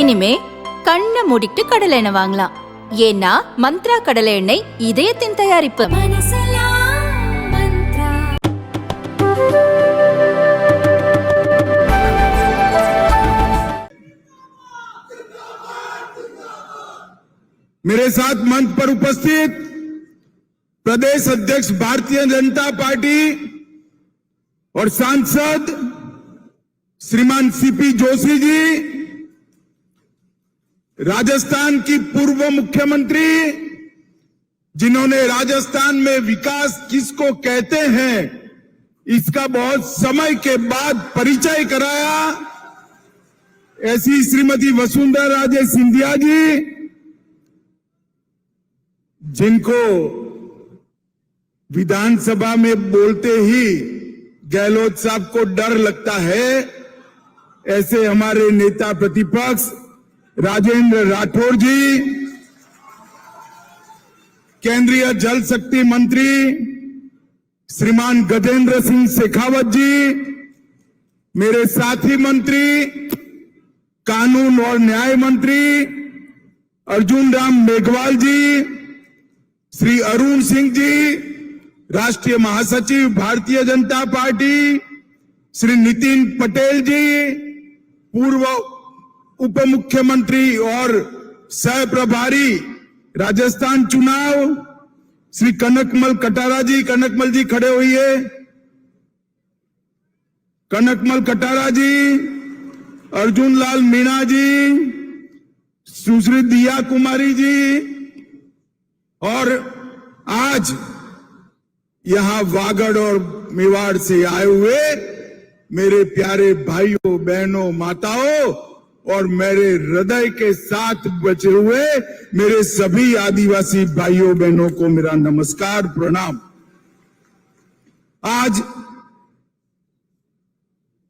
இனிமே கண்ணை மூடிட்டு கடலை எண்ணெய் வாங்கலாம். ஏன்னா மந்த்ரா கடலை எண்ணெய் இதயத்தின் தயாரிப்பு. मेरे साथ मंच पर उपस्थित प्रदेश अध्यक्ष भारतीय जनता पार्टी और सांसद श्रीमान सीपी जोशी जी, राजस्थान की पूर्व मुख्यमंत्री जिन्होंने राजस्थान में विकास किसको कहते हैं इसका बहुत समय के बाद परिचय कराया, ऐसी श्रीमती वसुंधरा राजे सिंधिया जी, जिनको विधानसभा में बोलते ही गहलोत साहब को डर लगता है, ऐसे हमारे नेता प्रतिपक्ष राजेंद्र राठौर जी, केंद्रीय जल शक्ति मंत्री श्रीमान गजेंद्र सिंह शेखावत जी, मेरे साथी मंत्री कानून और न्याय मंत्री अर्जुन राम मेघवाल जी, श्री अरुण सिंह जी, राष्ट्रीय महासचिव भारतीय जनता पार्टी श्री नितिन पटेल जी, पूर्व उप मुख्यमंत्री और सह प्रभारी राजस्थान चुनाव श्री कनकमल कटारा जी, कनकमल जी खड़े होइए, कनकमल कटारा जी, अर्जुन लाल मीणा जी, सुश्री दिया कुमारी जी, और आज यहां वागड़ और मेवाड़ से आए हुए मेरे प्यारे भाइयों बहनों माताओं और मेरे हृदय के साथ बचे हुए मेरे सभी आदिवासी भाइयों बहनों को मेरा नमस्कार प्रणाम। आज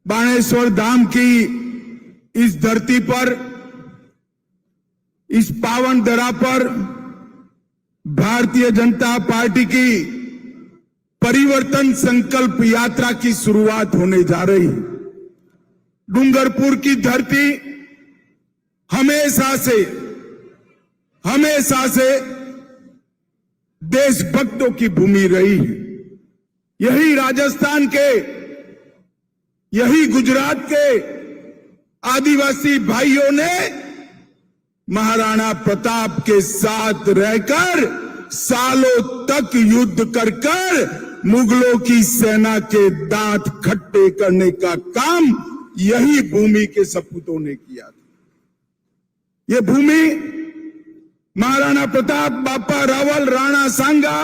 बाणेश्वर धाम की इस धरती पर, इस पावन धरा पर भारतीय जनता पार्टी की परिवर्तन संकल्प यात्रा की शुरुआत होने जा रही है। डूंगरपुर की धरती हमेशा से देशभक्तों की भूमि रही है। यही राजस्थान के, यही गुजरात के आदिवासी भाइयों ने महाराणा प्रताप के साथ रहकर सालों तक युद्ध कर मुगलों की सेना के दांत खट्टे करने का काम यही भूमि के सपूतों ने किया था। ये भूमि महाराणा प्रताप, बापा रावल, राणा सांगा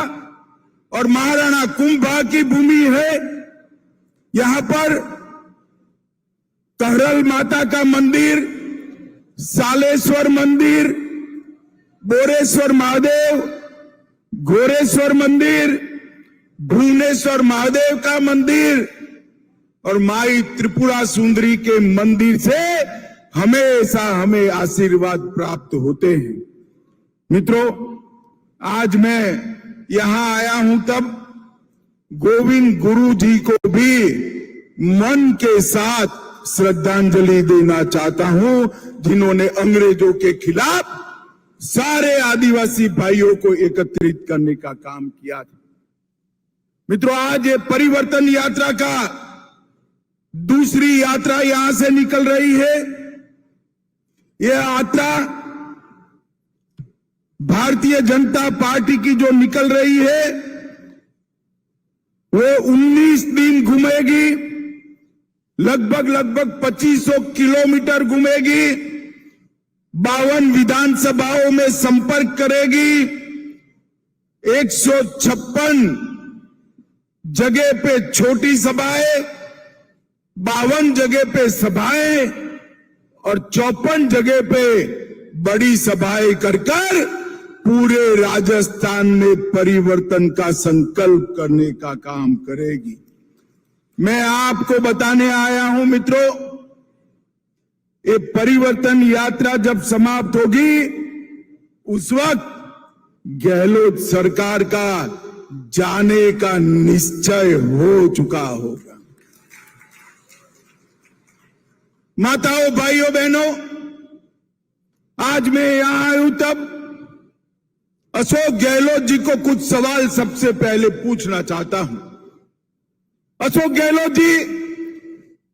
और महाराणा कुंभा की भूमि है। यहां पर कहरल माता का मंदिर, सालेश्वर मंदिर, बोरेश्वर महादेव, घोरेश्वर मंदिर, भुवनेश्वर महादेव का मंदिर और माई त्रिपुरा सुंदरी के मंदिर से हमेशा हमें आशीर्वाद प्राप्त होते हैं। मित्रों, आज मैं यहां आया हूं तब गोविंद गुरु जी को भी मन के साथ श्रद्धांजलि देना चाहता हूं, जिन्होंने अंग्रेजों के खिलाफ सारे आदिवासी भाइयों को एकत्रित करने का काम किया था। मित्रों, आज ये परिवर्तन यात्रा का दूसरी यात्रा यहां से निकल रही है। यह यात्रा भारतीय जनता पार्टी की जो निकल रही है वो 19 दिन घूमेगी, लगभग 2500 किलोमीटर घूमेगी, 52 विधानसभाओं में संपर्क करेगी, 156 जगह पे छोटी सभाएं, 52 जगह पे सभाएं और 54 जगह पे बड़ी सभाएं कर पूरे राजस्थान में परिवर्तन का संकल्प करने का काम करेगी। मैं आपको बताने आया हूं मित्रों, ये परिवर्तन यात्रा जब समाप्त होगी उस वक्त गहलोत सरकार का जाने का निश्चय हो चुका होगा। माताओं, भाइयों, बहनों, आज मैं यहां आया हूं तब अशोक गहलोत जी को कुछ सवाल सबसे पहले पूछना चाहता हूं। अशोक गहलोत जी,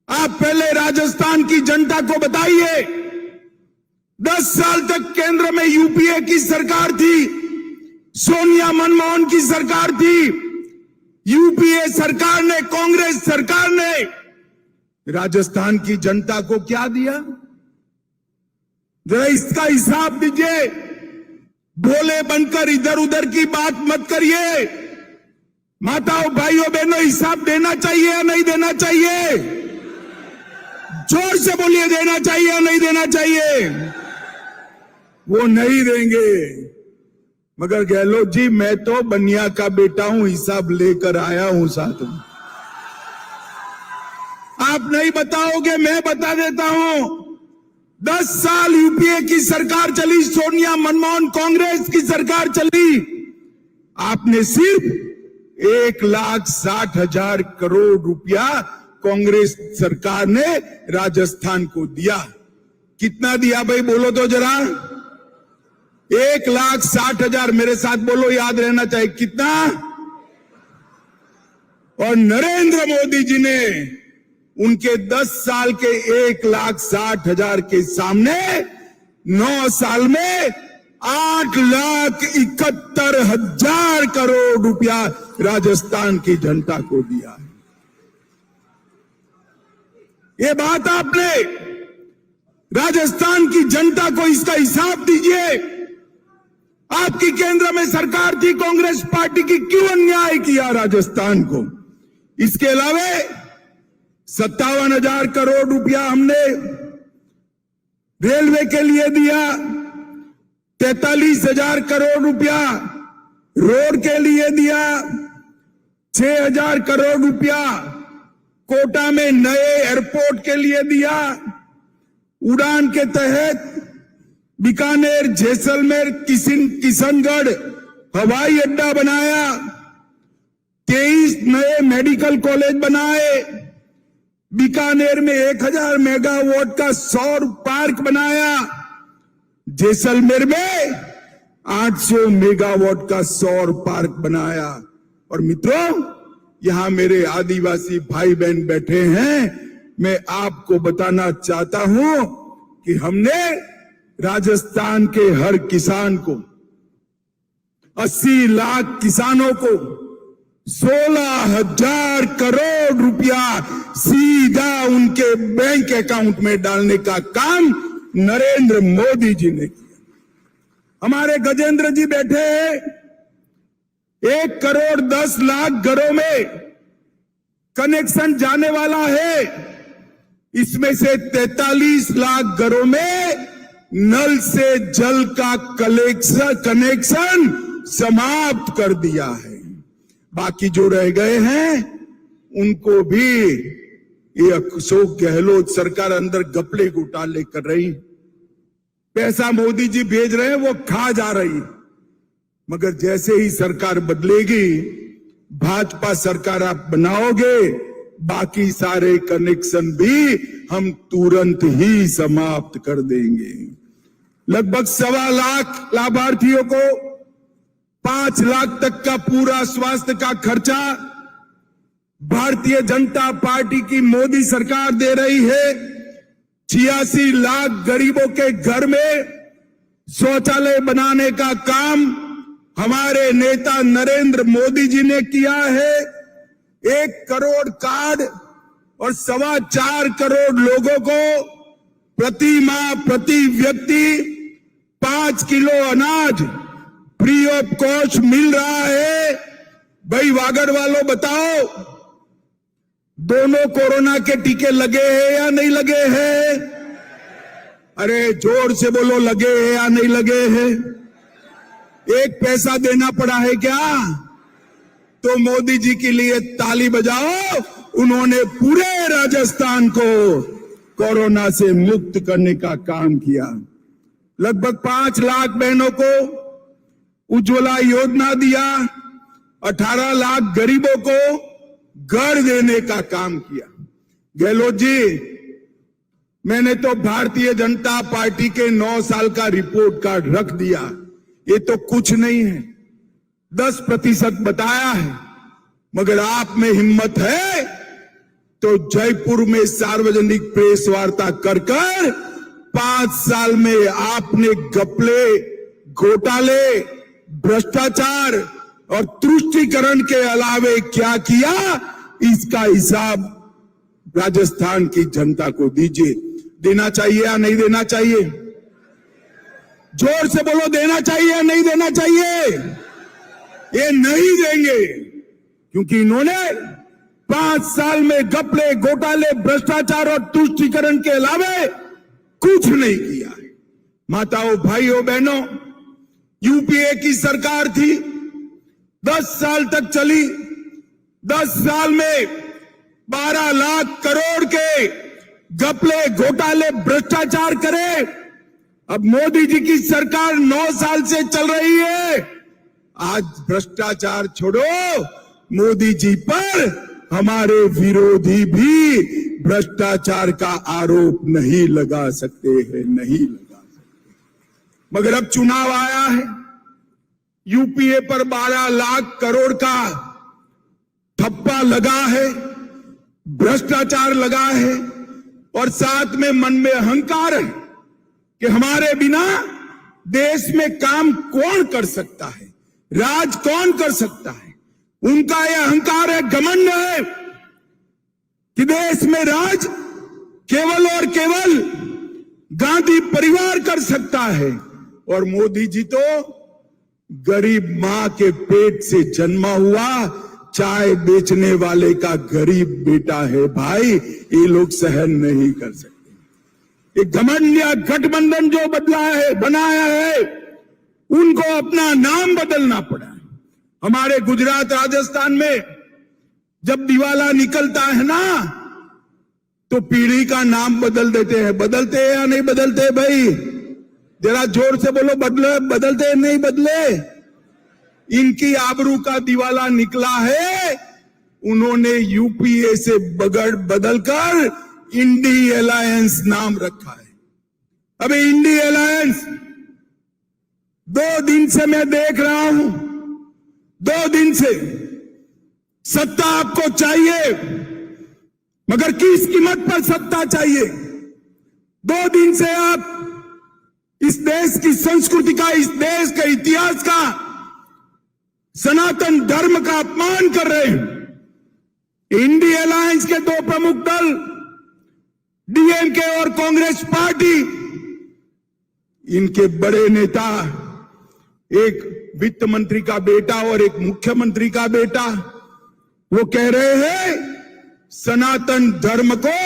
आप पहले राजस्थान की जनता को बताइए, 10 साल तक केंद्र में यूपीए की सरकार थी, सोनिया मनमोहन की सरकार थी। यूपीए सरकार ने, कांग्रेस सरकार ने राजस्थान की जनता को क्या दिया? जरा इसका हिसाब दीजिए। भोले बनकर इधर उधर की बात मत करिए। माताओं, भाइयों, बहनों, हिसाब देना चाहिए या नहीं देना चाहिए? जोर से बोलिए, देना चाहिए या नहीं देना चाहिए? वो नहीं देंगे। मगर गहलोत जी, मैं तो बनिया का बेटा हूं, हिसाब लेकर आया हूं साथ में। आप नहीं बताओगे, मैं बता देता हूं। 10 साल यूपीए की सरकार चली, सोनिया मनमोहन कांग्रेस की सरकार चली। आपने सिर्फ 1,60,000 करोड़ रुपया कांग्रेस सरकार ने राजस्थान को दिया। कितना दिया भाई, बोलो तो जरा। 1,60,000, मेरे साथ बोलो, याद रहना चाहिए कितना। और नरेंद्र मोदी जी ने उनके 10 साल के 1,60,000 के सामने 9 साल में 8,71,000 करोड़ रुपया राजस्थान की जनता को दिया है। ये बात आपने राजस्थान की जनता को इसका हिसाब दीजिए। आपकी केंद्र में सरकार थी कांग्रेस पार्टी की, क्यों अन्याय किया राजस्थान को? इसके अलावा 57,000 करोड़ रुपया हमने रेलवे के लिए दिया, 43,000 करोड़ रुपया रोड के लिए दिया, 6,000 करोड़ रुपया कोटा में नए एयरपोर्ट के लिए दिया। उड़ान के तहत बीकानेर, जैसलमेर, किशनगढ़ हवाई अड्डा बनाया, 23 नए मेडिकल कॉलेज बनाए, बीकानेर में 1,000 मेगावाट का सौर पार्क बनाया, जैसलमेर में 800 मेगावाट का सौर पार्क बनाया। और मित्रों, यहां मेरे आदिवासी भाई बहन बैठे हैं, मैं आपको बताना चाहता हूं कि हमने राजस्थान के हर किसान को, 80 लाख किसानों को 16,000 करोड़ रुपया सीधा उनके बैंक अकाउंट में डालने का काम नरेंद्र मोदी जी ने किया। हमारे गजेंद्र जी बैठे हैं, 1,10,00,000 घरों में कनेक्शन जाने वाला है। इसमें से 43 लाख घरों में नल से जल का कनेक्शन समाप्त कर दिया है। बाकी जो रह गए हैं उनको भी ये अशोक गहलोत सरकार अंदर गपले घोटाले कर रही। पैसा मोदी जी भेज रहे हैं, वो खा जा रही। मगर जैसे ही सरकार बदलेगी, भाजपा सरकार आप बनाओगे, बाकी सारे कनेक्शन भी हम तुरंत ही समाप्त कर देंगे। लगभग 1.25 लाख लाभार्थियों को 5 लाख तक का पूरा स्वास्थ्य का खर्चा भारतीय जनता पार्टी की मोदी सरकार दे रही है। 86 लाख गरीबों के घर में शौचालय बनाने का काम हमारे नेता नरेंद्र मोदी जी ने किया है। 1 करोड़ कार्ड और 4.25 करोड़ लोगों को प्रति माह, प्रति व्यक्ति 5 किलो अनाज फ्री ऑफ कॉस्ट मिल रहा है। भाई वागड़ वालों, बताओ, दोनों कोरोना के टीके लगे हैं या नहीं लगे हैं? अरे जोर से बोलो, लगे हैं या नहीं लगे हैं? एक पैसा देना पड़ा है क्या? तो मोदी जी के लिए ताली बजाओ। उन्होंने पूरे राजस्थान को कोरोना से मुक्त करने का काम किया। लगभग 5 लाख बहनों को उज्ज्वला योजना दिया, 18 लाख गरीबों को घर देने का काम किया। गहलोत जी, मैंने तो भारतीय जनता पार्टी के 9 साल का रिपोर्ट कार्ड रख दिया। ये तो कुछ नहीं है, 10% बताया है। मगर आप में हिम्मत है तो जयपुर में सार्वजनिक प्रेस वार्ता कर 5 साल में आपने घपले, घोटाले, भ्रष्टाचार और तुष्टीकरण के अलावे क्या किया, इसका हिसाब राजस्थान की जनता को दीजिए। देना चाहिए या नहीं देना चाहिए? जोर से बोलो, देना चाहिए या नहीं देना चाहिए? ये नहीं देंगे, क्योंकि इन्होंने 5 साल में घपले, घोटाले, भ्रष्टाचार और तुष्टीकरण के अलावे कुछ नहीं किया है। माताओं, भाइयों, बहनों, यूपीए की सरकार थी, 10 साल तक चली। 10 साल में 12 लाख करोड़ के घपले, घोटाले, भ्रष्टाचार करे। अब मोदी जी की सरकार 9 साल से चल रही है। आज भ्रष्टाचार छोड़ो, मोदी जी पर हमारे विरोधी भी भ्रष्टाचार का आरोप नहीं लगा सकते हैं, नहीं लगा सकते। मगर अब चुनाव आया है, यूपीए पर 12 लाख करोड़ का ठप्पा लगा है, भ्रष्टाचार लगा है, और साथ में मन में अहंकार है कि हमारे बिना देश में काम कौन कर सकता है, राज कौन कर सकता है। उनका यह अहंकार है, घमंड है कि देश में राज केवल और केवल गांधी परिवार कर सकता है। और मोदी जी तो गरीब मां के पेट से जन्मा हुआ चाय बेचने वाले का गरीब बेटा है। भाई, ये लोग सहन नहीं कर सकते। ये घमंड या गठबंधन जो बनाया है, उनको अपना नाम बदलना पड़ा। हमारे गुजरात, राजस्थान में जब दिवाला निकलता है ना, तो पीढ़ी का नाम बदल देते हैं। बदलते हैं या नहीं बदलते? भाई जरा जोर से बोलो, बदलते हैं नहीं बदले? इनकी आबरू का दिवाला निकला है। उन्होंने यूपीए से बदलकर इंडी अलायंस नाम रखा है। अबे इंडी अलायंस 2 दिन से मैं देख रहा हूं, 2 दिन से सत्ता आपको चाहिए, मगर किस कीमत पर सत्ता चाहिए? 2 दिन से आप इस देश की संस्कृति का, इस देश के इतिहास का, सनातन धर्म का अपमान कर रहे हैं। इंडी अलायंस के 2 प्रमुख दल, डीएमके और कांग्रेस पार्टी, इनके बड़े नेता, एक वित्त मंत्री का बेटा और एक मुख्यमंत्री का बेटा, वो कह रहे हैं सनातन धर्म को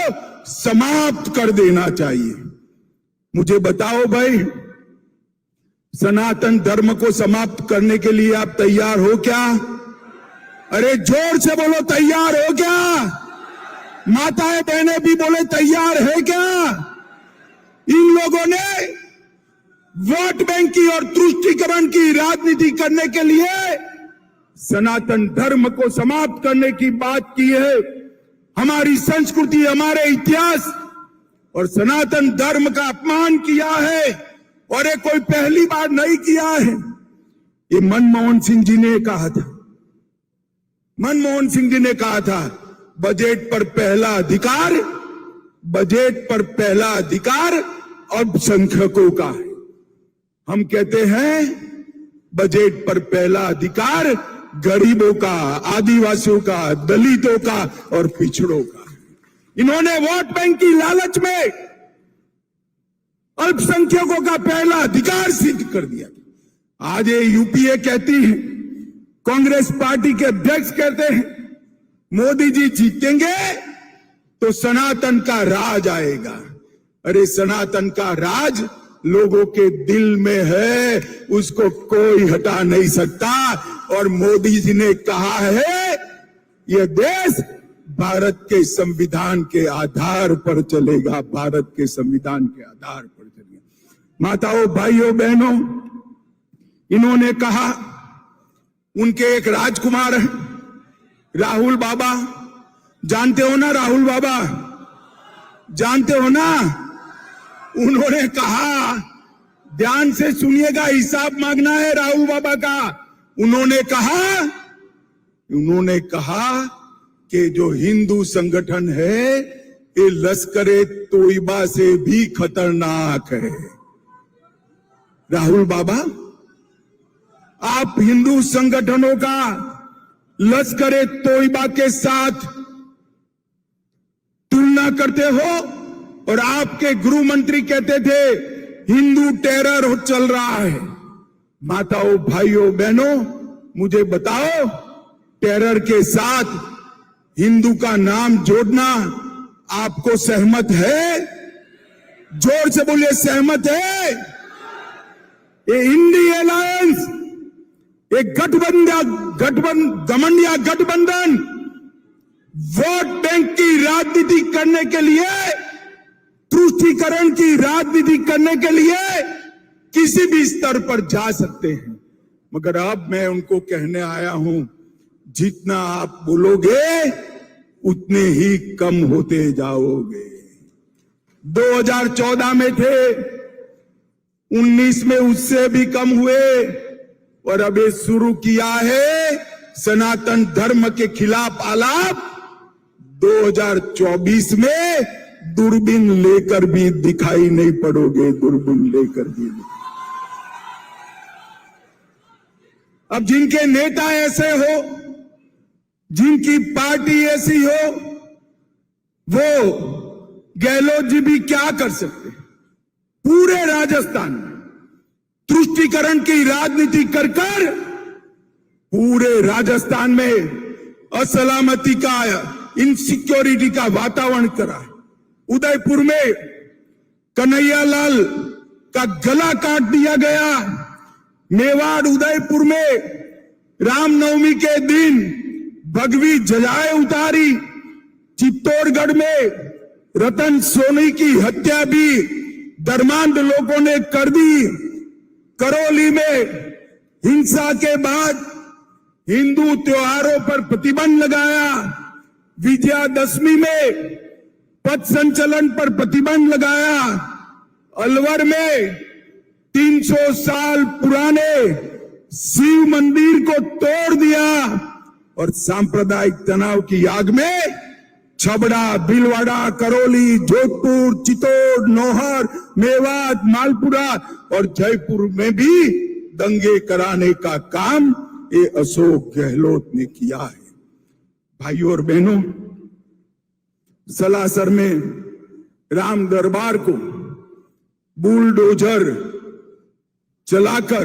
समाप्त कर देना चाहिए। मुझे बताओ भाई, सनातन धर्म को समाप्त करने के लिए आप तैयार हो क्या? अरे जोर से बोलो, तैयार हो क्या? माताएं बहनें भी बोले, तैयार है क्या? इन लोगों ने वोट बैंक की और तुष्टीकरण की राजनीति करने के लिए सनातन धर्म को समाप्त करने की बात की है। हमारी संस्कृति, हमारे इतिहास और सनातन धर्म का अपमान किया है, और ये कोई पहली बार नहीं किया है। ये मनमोहन सिंह जी ने कहा था, मनमोहन सिंह जी ने कहा था, बजट पर पहला अधिकार, बजट पर पहला अधिकार अल्पसंख्यकों का है। हम कहते हैं बजट पर पहला अधिकार गरीबों का, आदिवासियों का, दलितों का और पिछड़ों का। इन्होंने वोट बैंक की लालच में अल्पसंख्यकों का पहला अधिकार सिद्ध कर दिया। आज ये यूपीए कहती है, कांग्रेस पार्टी के अध्यक्ष कहते हैं, मोदी जी जीतेंगे तो सनातन का राज आएगा। अरे सनातन का राज लोगों के दिल में है, उसको कोई हटा नहीं सकता। और मोदी जी ने कहा है, यह देश भारत के संविधान के आधार पर चलेगा, भारत के संविधान के आधार पर चलेगा। माताओं, भाइयों, बहनों, इन्होंने कहा, उनके एक राजकुमार है राहुल बाबा, जानते हो ना राहुल बाबा, जानते हो ना? उन्होंने कहा, ध्यान से सुनिएगा, हिसाब मांगना है राहुल बाबा का। उन्होंने कहा कि जो हिंदू संगठन है ये लश्करे तोयबा से भी खतरनाक है। राहुल बाबा, आप हिंदू संगठनों का लश्करे तोयबा के साथ तुलना करते हो और आपके गृह मंत्री कहते थे हिंदू टेरर चल रहा है। माताओं, भाइयों, बहनों, मुझे बताओ, टेरर के साथ हिंदू का नाम जोड़ना आपको सहमत है? जोर से बोलिए, सहमत है? ये इंडी अलायंस, एक गठबंधन गठबंधन वोट बैंक की राजनीति करने के लिए, तुष्टीकरण की राजनीति करने के लिए किसी भी स्तर पर जा सकते हैं। मगर अब मैं उनको कहने आया हूं, जितना आप बोलोगे उतने ही कम होते जाओगे। 2014 में थे, 19 में उससे भी कम हुए और अब ये शुरू किया है सनातन धर्म के खिलाफ आलाप। 2024 में दूरबीन लेकर भी दिखाई नहीं पड़ोगे, दूरबीन लेकर भी नहीं। अब जिनके नेता ऐसे हो, जिनकी पार्टी ऐसी हो, वो गहलोत जी भी क्या कर सकते हैं? पूरे राजस्थान में तुष्टीकरण की राजनीति कर पूरे राजस्थान में असलामती का, इनसिक्योरिटी का वातावरण करा। उदयपुर में कन्हैयालाल का गला काट दिया गया। मेवाड़, उदयपुर में रामनवमी के दिन भगवी ध्वजाएं उतारी। चित्तौड़गढ़ में रतन सोनी की हत्या भी धर्मांध लोगों ने कर दी। करौली में हिंसा के बाद हिंदू त्योहारों पर प्रतिबंध लगाया। विजयादशमी में पथ संचलन पर प्रतिबंध लगाया। अलवर में 300 साल पुराने शिव मंदिर को तोड़ दिया और सांप्रदायिक तनाव की आग में छबड़ा, भीलवाड़ा, करौली, जोधपुर, चित्तौड़, नौहर, मेवात, मालपुरा और जयपुर में भी दंगे कराने का काम ये अशोक गहलोत ने किया है। भाइयों और बहनों, सलासर में राम दरबार को बुलडोजर चलाकर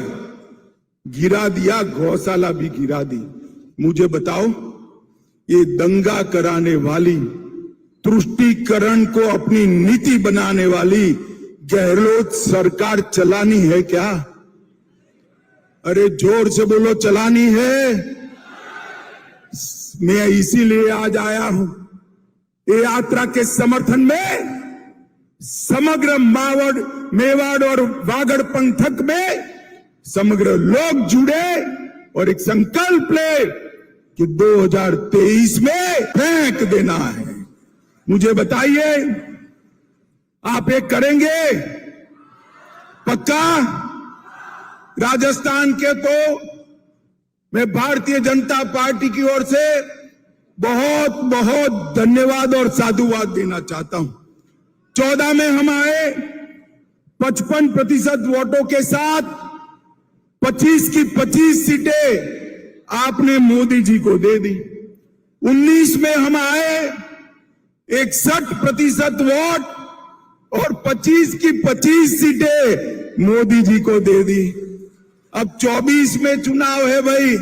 गिरा दिया, गौशाला भी गिरा दी। मुझे बताओ, ये दंगा कराने वाली, तुष्टीकरण को अपनी नीति बनाने वाली गहलोत सरकार चलानी है क्या? अरे जोर से बोलो, चलानी है? मैं इसीलिए आज आया हूं ये यात्रा के समर्थन में। समग्र मेवाड़ और वागड़ पंथक में समग्र लोग जुड़े और एक संकल्प ले कि 2023 में फेंक देना है। मुझे बताइए, आप एक करेंगे? पक्का? राजस्थान के तो मैं भारतीय जनता पार्टी की ओर से बहुत बहुत धन्यवाद और साधुवाद देना चाहता हूं। 14 में हम आए 55% वोटों के साथ, 25 की 25 सीटें आपने मोदी जी को दे दी। 19 में हम आए 61% वोट और 25 की 25 सीटें मोदी जी को दे दी। अब 24 में चुनाव है भाई,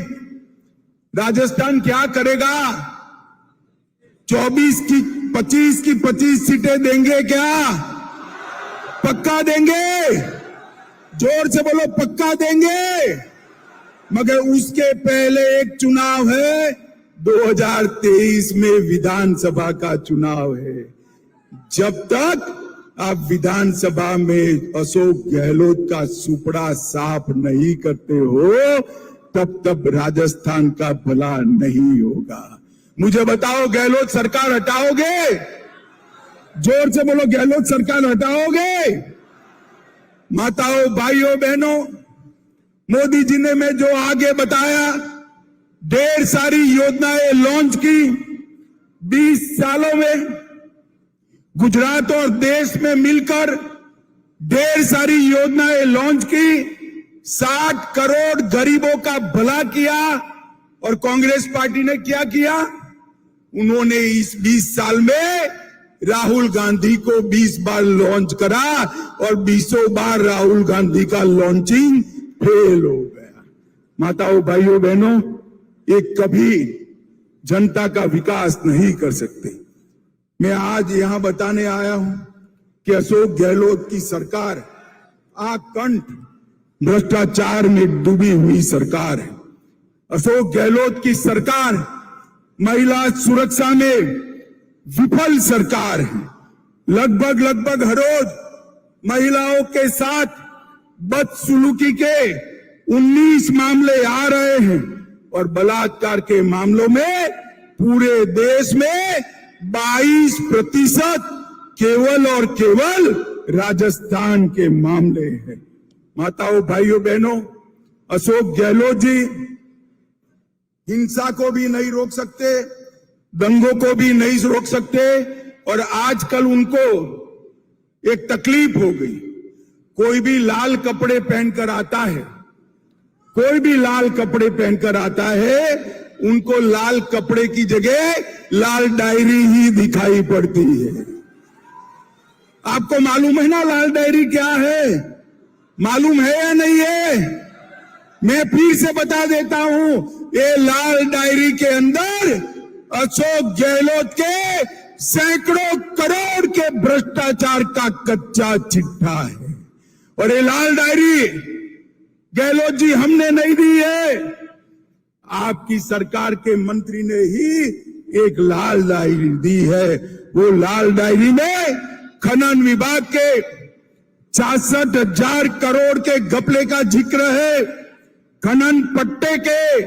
राजस्थान क्या करेगा? 25 की 25 सीटें देंगे क्या? पक्का देंगे? जोर से बोलो, पक्का देंगे? मगर उसके पहले एक चुनाव है, 2023 में विधानसभा का चुनाव है। जब तक आप विधानसभा में अशोक गहलोत का सुपड़ा साफ नहीं करते हो, तब राजस्थान का भला नहीं होगा। मुझे बताओ, गहलोत सरकार हटाओगे? जोर से बोलो, गहलोत सरकार हटाओगे? माताओं, भाइयों, बहनों, मोदी जी ने मैं जो आगे बताया, ढेर सारी योजनाएं लॉन्च की 20 सालों में। गुजरात और देश में मिलकर ढेर सारी योजनाएं लॉन्च की, 60 करोड़ गरीबों का भला किया। और कांग्रेस पार्टी ने क्या किया? उन्होंने इस 20 साल में राहुल गांधी को 20 बार लॉन्च करा और 20 बार राहुल गांधी का लॉन्चिंग फेल हो गया। माताओं, भाइयों, बहनों, ये कभी जनता का विकास नहीं कर सकते। मैं आज यहां बताने आया हूं कि अशोक गहलोत की सरकार आकंठ भ्रष्टाचार में डूबी हुई सरकार है। अशोक गहलोत की सरकार महिला सुरक्षा में विफल सरकार है। लगभग हर रोज महिलाओं के साथ बदसलूकी के 19 मामले आ रहे हैं और बलात्कार के मामलों में पूरे देश में 22% केवल और केवल राजस्थान के मामले हैं। माताओं, भाइयों, बहनों, अशोक गहलोत जी हिंसा को भी नहीं रोक सकते, दंगों को भी नहीं रोक सकते। और आजकल उनको एक तकलीफ हो गई, कोई भी लाल कपड़े पहनकर आता है, कोई भी लाल कपड़े पहनकर आता है, उनको लाल कपड़े की जगह लाल डायरी ही दिखाई पड़ती है। आपको मालूम है ना लाल डायरी क्या है? मालूम है या नहीं है? मैं फिर से बता देता हूं, ये लाल डायरी के अंदर अशोक गहलोत के सैकड़ों करोड़ के भ्रष्टाचार का कच्चा चिट्ठा है। और ये लाल डायरी गहलोत जी हमने नहीं दी है, आपकी सरकार के मंत्री ने ही एक लाल डायरी दी है। वो लाल डायरी में खनन विभाग के 66,000 करोड़ के घपले का जिक्र है, खनन पट्टे के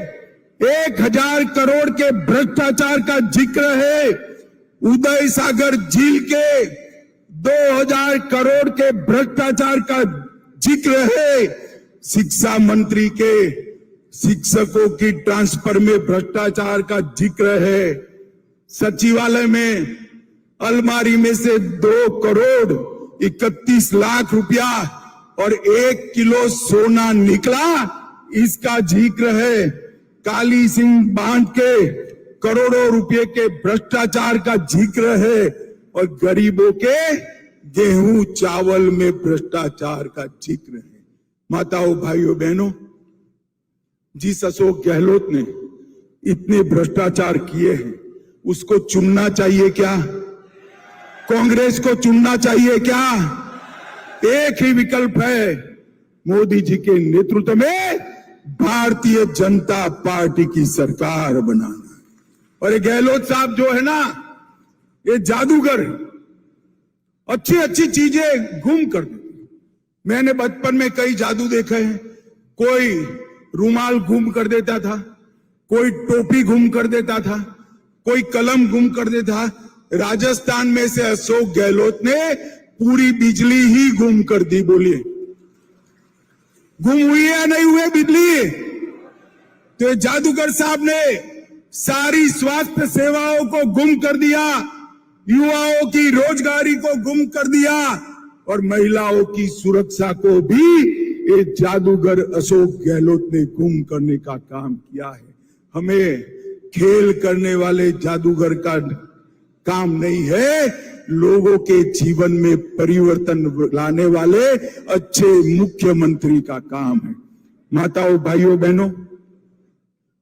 1,000 करोड़ के भ्रष्टाचार का जिक्र है, उदय सागर झील के 2,000 करोड़ के भ्रष्टाचार का जिक्र है, शिक्षा मंत्री के शिक्षकों की ट्रांसफर में भ्रष्टाचार का जिक्र है, सचिवालय में अलमारी में से 2 करोड़ 31 लाख रुपया और 1 किलो सोना निकला, इसका जिक्र है, काली सिंह बांध के करोड़ों रुपए के भ्रष्टाचार का जिक्र है और गरीबों के गेहूं चावल में भ्रष्टाचार का जिक्र है। माताओं, भाइयों, बहनों, जिस अशोक गहलोत ने इतने भ्रष्टाचार किए हैं, उसको चुनना चाहिए क्या? कांग्रेस को चुनना चाहिए क्या? एक ही विकल्प है, मोदी जी के नेतृत्व में भारतीय जनता पार्टी की सरकार बनाना। और ये गहलोत साहब जो है ना, ये जादूगर, अच्छी अच्छी चीजें गुम कर देते। मैंने बचपन में कई जादू देखे हैं, कोई रुमाल गुम कर देता था, कोई टोपी गुम कर देता था, कोई कलम गुम कर देता। राजस्थान में से अशोक गहलोत ने पूरी बिजली ही गुम कर दी। बोलिए, गुम हुई है या नहीं हुई बिजली? तो जादूगर साहब ने सारी स्वास्थ्य सेवाओं को गुम कर दिया, युवाओं की रोजगारी को गुम कर दिया और महिलाओं की सुरक्षा को भी ये जादूगर अशोक गहलोत ने गुम करने का काम किया है। हमें खेल करने वाले जादूगर का काम नहीं है, लोगों के जीवन में परिवर्तन लाने वाले अच्छे मुख्यमंत्री का काम है। माताओं, भाइयों, बहनों,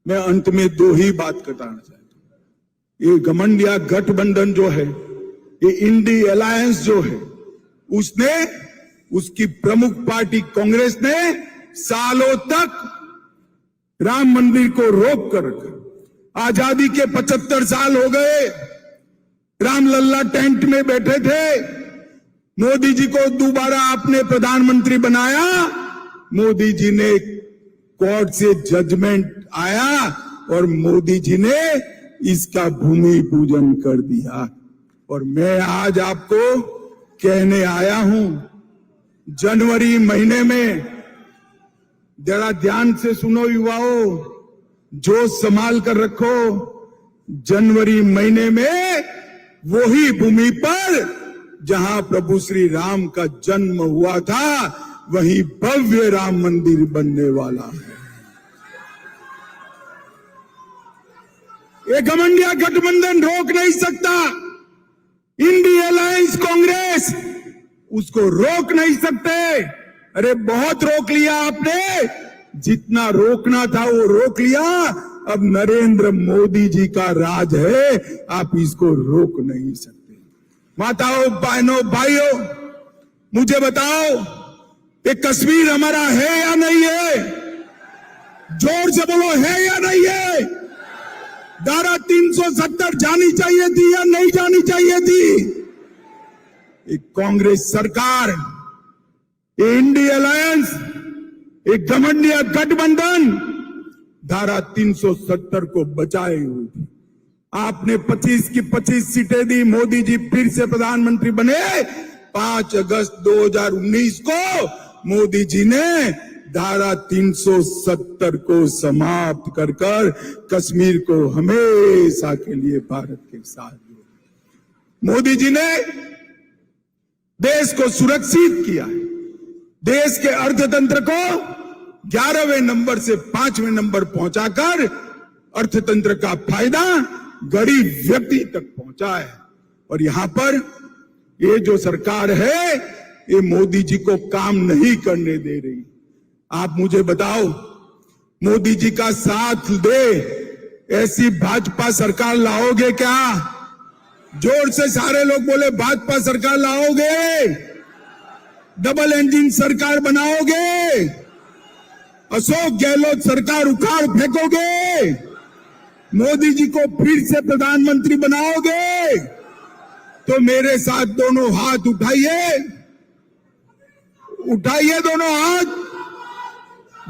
मैं अंत में 2 ही बात बताना चाहता हूं। ये घमंड या गठबंधन जो है, ये इंडी अलायंस जो है, उसने, उसकी प्रमुख पार्टी कांग्रेस ने सालों तक राम मंदिर को रोक कर रखा। आजादी के 75 साल हो गए, रामलल्ला टेंट में बैठे थे, मोदी जी को दोबारा आपने प्रधानमंत्री बनाया, मोदी जी ने कोर्ट से जजमेंट आया और मोदी जी ने इसका भूमि पूजन कर दिया। और मैं आज आपको कहने आया हूं जनवरी महीने में, जरा ध्यान से सुनो युवाओं, जोश संभाल कर रखो, जनवरी महीने में वही भूमि पर जहां प्रभु श्री राम का जन्म हुआ था, वहीं भव्य राम मंदिर बनने वाला है। ये घमंडिया गठबंधन रोक नहीं सकता। इंडिया अलायंस कांग्रेस उसको रोक नहीं सकते। अरे बहुत रोक लिया आपने, जितना रोकना था वो रोक लिया। अब नरेंद्र मोदी जी का राज है, आप इसको रोक नहीं सकते। माताओं, बहनों, भाइयों, मुझे बताओ, ये कश्मीर हमारा है या नहीं है? जोर से बोलो, है या नहीं है? धारा 370 जानी चाहिए थी या नहीं जानी चाहिए थी? एक कांग्रेस सरकार, ये इंडिया अलायंस, एक घमंडिया गठबंधन धारा 370 को बचाए हुए थी। आपने 25 की 25 सीटें दी, मोदी जी फिर से प्रधानमंत्री बने। 5 अगस्त 2019 को मोदी जी ने धारा 370 को समाप्त कर कर कश्मीर को हमेशा के लिए भारत के साथ जोड़ा। मोदी जी ने देश को सुरक्षित किया है। देश के अर्थतंत्र को 11वें नंबर से 5वें नंबर पहुंचाकर अर्थतंत्र का फायदा गरीब व्यक्ति तक पहुंचा है। और यहां पर ये जो सरकार है, ये मोदी जी को काम नहीं करने दे रही। आप मुझे बताओ, मोदी जी का साथ दे ऐसी भाजपा सरकार लाओगे क्या? जोर से सारे लोग बोले, भाजपा सरकार लाओगे? डबल इंजन सरकार बनाओगे? अशोक गहलोत सरकार उखाड़ फेंकोगे? मोदी जी को फिर से प्रधानमंत्री बनाओगे? तो मेरे साथ दोनों हाथ उठाइए, उठाइए दोनों हाथ,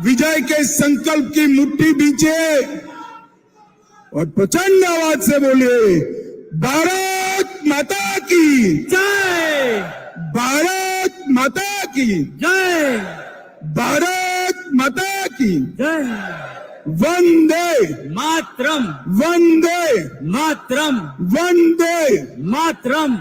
विजय के संकल्प की मुट्ठी बीचे और प्रचंड आवाज से बोलिए, भारत माता की जय, भारत माता की जय, भारत माता की जय। वंदे मातरम, वंदे मातरम, वंदे मातरम।